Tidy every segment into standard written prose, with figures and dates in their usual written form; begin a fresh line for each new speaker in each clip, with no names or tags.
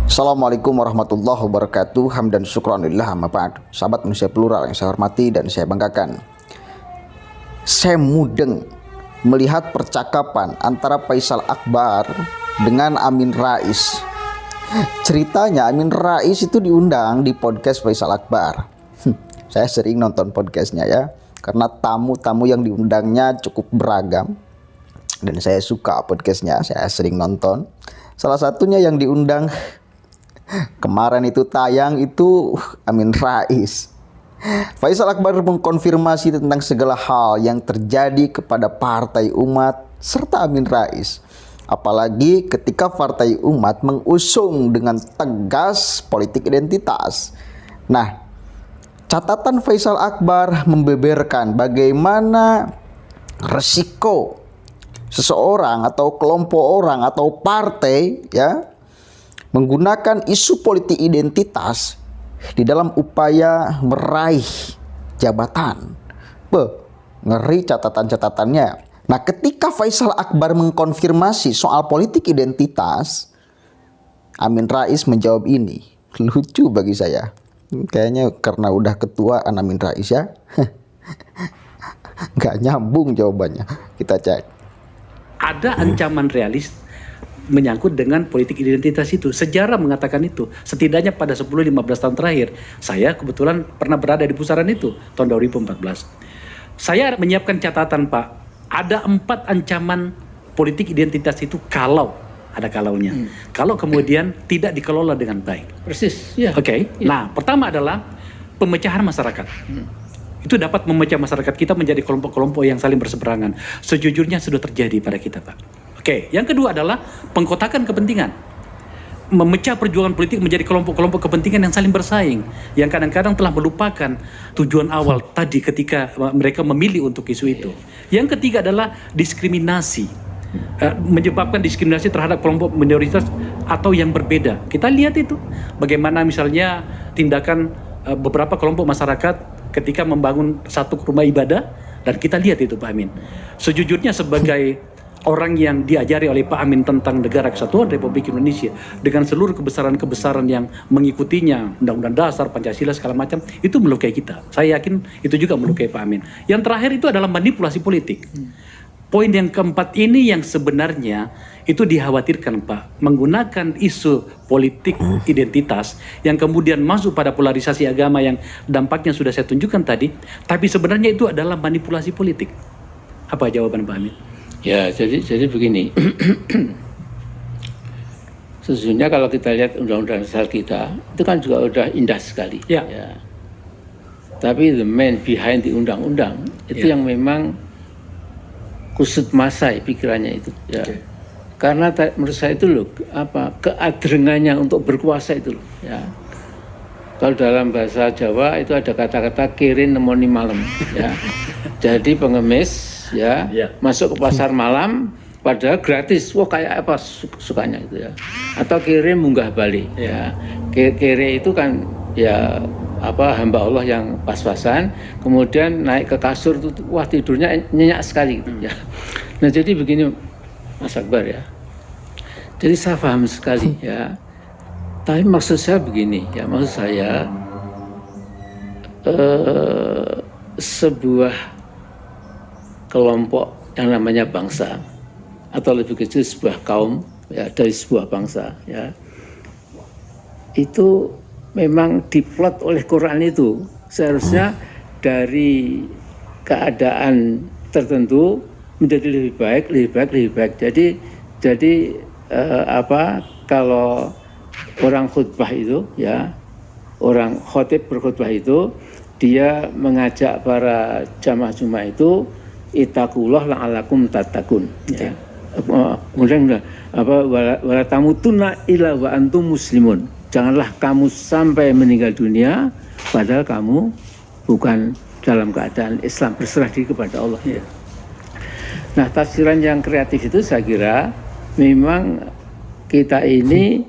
Assalamualaikum warahmatullahi wabarakatuh. Hamdan syukranillah amma ba'd. Sahabat manusia plural yang saya hormati dan saya banggakan. Saya mudeng melihat percakapan antara Faisal Akbar dengan Amin Rais. Ceritanya Amin Rais itu diundang di podcast Faisal Akbar. Saya sering nonton podcastnya ya, karena tamu-tamu yang diundangnya cukup beragam dan saya suka podcastnya, saya sering nonton. Salah satunya yang diundang kemarin itu tayang itu Amin Rais. Faisal Akbar mengkonfirmasi tentang segala hal yang terjadi kepada Partai Umat serta Amin Rais. Apalagi ketika Partai Umat mengusung dengan tegas politik identitas. Nah, catatan Faisal Akbar membeberkan bagaimana resiko seseorang atau kelompok orang atau partai ya menggunakan isu politik identitas di dalam upaya meraih jabatan. Ngeri catatan-catatannya. Nah, ketika Faisal Akbar mengkonfirmasi soal politik identitas, Amin Rais menjawab ini. Lucu bagi saya. Kayaknya karena udah ketuaan Amin Rais ya. Nggak nyambung jawabannya. Kita cek.
Ada ancaman realis menyangkut dengan politik identitas itu. Sejarah mengatakan itu. Setidaknya pada 10-15 tahun terakhir, saya kebetulan pernah berada di pusaran itu, tahun 2014. Saya menyiapkan catatan, Pak. Ada 4 ancaman politik identitas itu kalau, ada kalaunya. Kalau kemudian tidak dikelola dengan baik.
Persis, ya.
Oke. Nah, pertama adalah pemecahan masyarakat. Itu dapat memecah masyarakat kita menjadi kelompok-kelompok yang saling berseberangan. Sejujurnya sudah terjadi pada kita, Pak. Oke, yang kedua adalah pengkotakan kepentingan. Memecah perjuangan politik menjadi kelompok-kelompok kepentingan yang saling bersaing, yang kadang-kadang telah melupakan tujuan awal tadi ketika mereka memilih untuk isu itu. Yang ketiga adalah diskriminasi, menyebabkan diskriminasi terhadap kelompok minoritas atau yang berbeda. Kita lihat itu, bagaimana misalnya tindakan beberapa kelompok masyarakat ketika membangun satu rumah ibadah, dan kita lihat itu Pak Amin. Sejujurnya sebagai orang yang diajari oleh Pak Amin tentang negara kesatuan Republik Indonesia dengan seluruh kebesaran-kebesaran yang mengikutinya, Undang-Undang Dasar, Pancasila segala macam, itu melukai kita. Saya yakin itu juga melukai Pak Amin. Yang terakhir itu adalah manipulasi politik. Poin yang keempat ini yang sebenarnya itu dikhawatirkan Pak, menggunakan isu politik identitas yang kemudian masuk pada polarisasi agama yang dampaknya sudah saya tunjukkan tadi, tapi sebenarnya itu adalah manipulasi politik. Apa jawaban Pak Amin?
Ya, jadi begini. Sesungguhnya kalau kita lihat undang-undang dasar kita, itu kan juga udah indah sekali.
Ya.
Tapi the man behind the undang-undang itu yang memang kusut masai pikirannya itu. Ya. Okay. Karena menurut saya itu loh, keadrengannya untuk berkuasa itu loh. Ya. Kalau dalam bahasa Jawa itu ada kata-kata kirin nemoni malam. Ya. Jadi pengemis ya masuk ke pasar malam padahal gratis, wah kayak apa sukanya itu ya, atau kiri munggah balik ya. Kiri itu kan ya hamba Allah yang pas-pasan, kemudian naik ke kasur itu wah tidurnya nyenyak sekali gitu ya. Nah jadi begini Mas Akbar ya, jadi saya paham sekali ya, tapi maksud saya begini ya, maksud saya sebuah kelompok yang namanya bangsa atau lebih kecil sebuah kaum ya, dari sebuah bangsa ya, itu memang diplot oleh Quran itu seharusnya dari keadaan tertentu menjadi lebih baik. Jadi kalau orang khutbah itu ya, orang khotib berkhutbah itu dia mengajak para jamaah Jumat itu ittaqullah la'alakum tattaqun. Ya. Kemudian wala tamutunna illa wa antum muslimun. Janganlah kamu sampai meninggal dunia padahal kamu bukan dalam keadaan Islam, berserah diri kepada Allah. Ya. Nah, tafsiran yang kreatif itu saya kira memang kita ini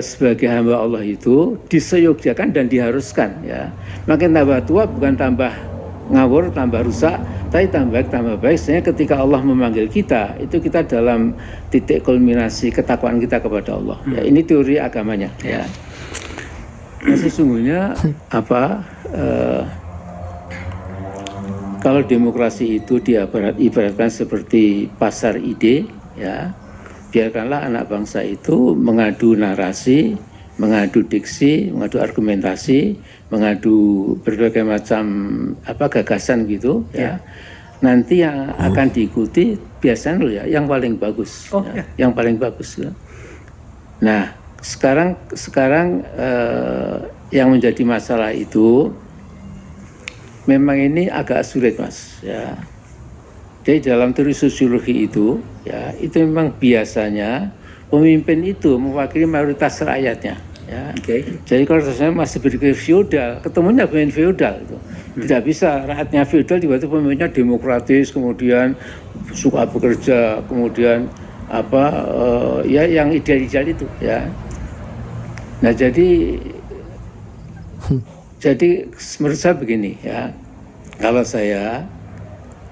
sebagai hamba Allah itu diseyogiakan dan diharuskan ya. Makin tambah tua bukan tambah ngawur, tambah rusak, Tapi tambah baik. Sebenarnya ketika Allah memanggil kita, itu kita dalam titik kulminasi ketakwaan kita kepada Allah. Ya, ini teori agamanya. Ya. Nah, sesungguhnya kalau demokrasi itu ibaratkan seperti pasar ide, ya, biarkanlah anak bangsa itu mengadu narasi, mengadu diksi, mengadu argumentasi, mengadu berbagai macam gagasan gitu, ya. Nanti yang akan diikuti biasanya yang paling bagus, yang paling bagus. Ya. Nah, sekarang yang menjadi masalah itu memang ini agak sulit, Mas, ya. Jadi dalam teori sosiologi itu, ya, itu memang biasanya pemimpin itu mewakili mayoritas rakyatnya, ya. Jadi kalau rasanya masih berpikir feodal, ketemunya pemimpin feodal itu. Tidak bisa rakyatnya feodal tiba-tiba pemimpinnya demokratis, kemudian suka bekerja, kemudian ya yang ideal-ideal itu, ya. Nah, jadi menurut saya begini, ya, kalau saya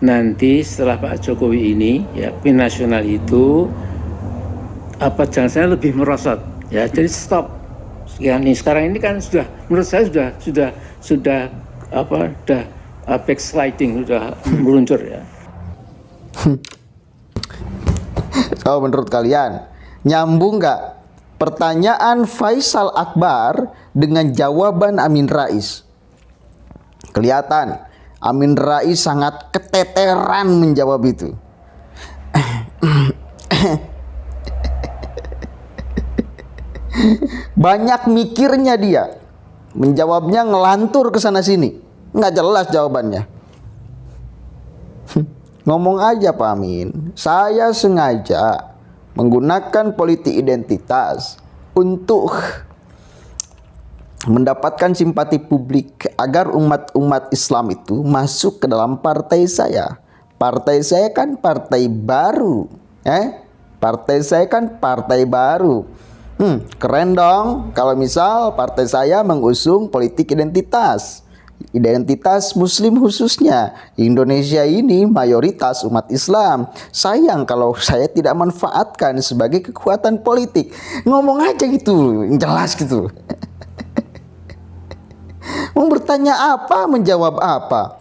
nanti setelah Pak Jokowi ini, ya, pemimpin nasional itu jangan saya lebih merosot, ya, jadi stop. Ya, nih sekarang ini kan sudah, menurut saya sudah backsliding, sudah meluncur, ya.
Kalau menurut kalian nyambung nggak pertanyaan Faisal Akbar dengan jawaban Amin Rais? Kelihatan Amin Rais sangat keteteran menjawab itu. Banyak mikirnya dia. Menjawabnya ngelantur ke sana sini. Nggak jelas jawabannya. Ngomong aja Pak Amin, saya sengaja menggunakan politik identitas untuk mendapatkan simpati publik agar umat Islam itu masuk ke dalam partai saya. Partai saya kan partai baru, Partai saya kan partai baru. Keren dong kalau misal partai saya mengusung politik identitas. Identitas Muslim khususnya. Indonesia ini mayoritas umat Islam. Sayang kalau saya tidak manfaatkan sebagai kekuatan politik. Ngomong aja gitu, jelas gitu. Mau bertanya apa, menjawab apa?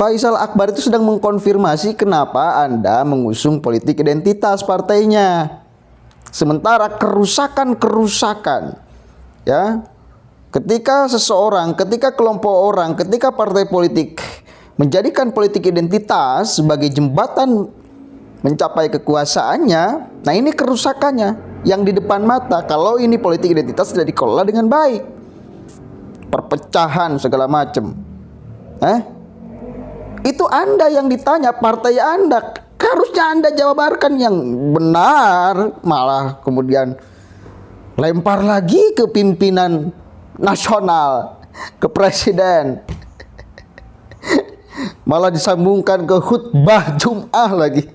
Faisal Akbar itu sedang mengkonfirmasi kenapa Anda mengusung politik identitas partainya. Sementara kerusakan, ya, ketika seseorang, ketika kelompok orang, ketika partai politik menjadikan politik identitas sebagai jembatan mencapai kekuasaannya, nah ini kerusakannya yang di depan mata. Kalau ini politik identitas tidak dikelola dengan baik, perpecahan segala macam, itu Anda yang ditanya, partai Anda, harusnya Anda jawabankan yang benar, malah kemudian lempar lagi ke pimpinan nasional, ke presiden. Malah disambungkan ke khutbah Jum'ah lagi.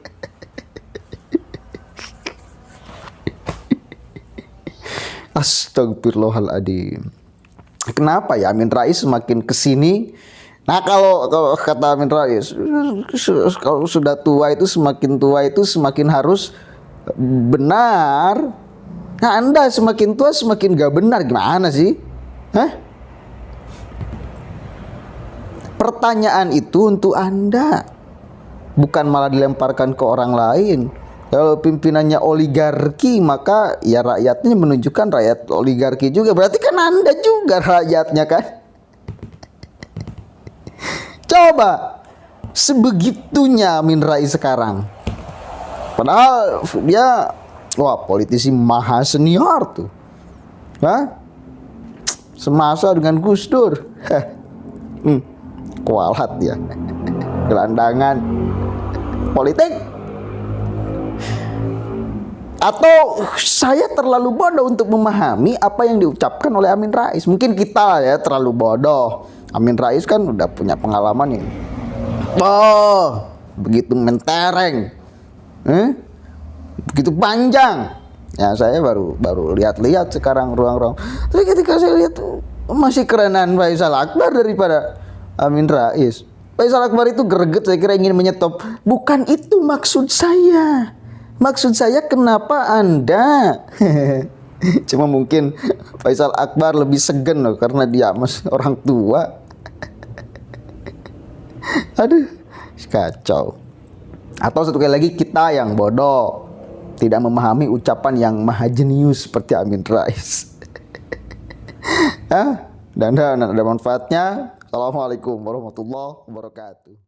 Astagfirullahaladzim. Kenapa ya Amin Rais semakin kesini? Nah, kalau kata Amin Rais, kalau sudah tua itu semakin harus benar. Nah, Anda semakin tua semakin gak benar, gimana sih? Pertanyaan itu untuk Anda, bukan malah dilemparkan ke orang lain. Kalau pimpinannya oligarki, maka ya rakyatnya menunjukkan rakyat oligarki juga. Berarti kan Anda juga rakyatnya kan? Coba sebegitunya Amin Rais sekarang. Padahal dia politisi maha senior tuh. Semasa dengan Gus Dur. Kualat ya. Gelandangan politik. Atau saya terlalu bodoh untuk memahami apa yang diucapkan oleh Amin Rais. Mungkin kita ya terlalu bodoh. Amin Rais kan udah punya pengalaman ini. Begitu mentereng, begitu panjang. Ya saya baru lihat-lihat sekarang ruang-ruang. Tapi ketika saya lihat masih kerenan Faisal Akbar daripada Amin Rais. Faisal Akbar itu greget, saya kira ingin menyetop. Bukan itu maksud saya. Maksud saya kenapa Anda cuma mungkin Faisal Akbar lebih segen loh karena dia masih orang tua. Aduh, kacau. Atau satu kali lagi kita yang bodoh, tidak memahami ucapan yang maha jenius seperti Amin Rais. Dan ada manfaatnya. Assalamualaikum warahmatullahi wabarakatuh.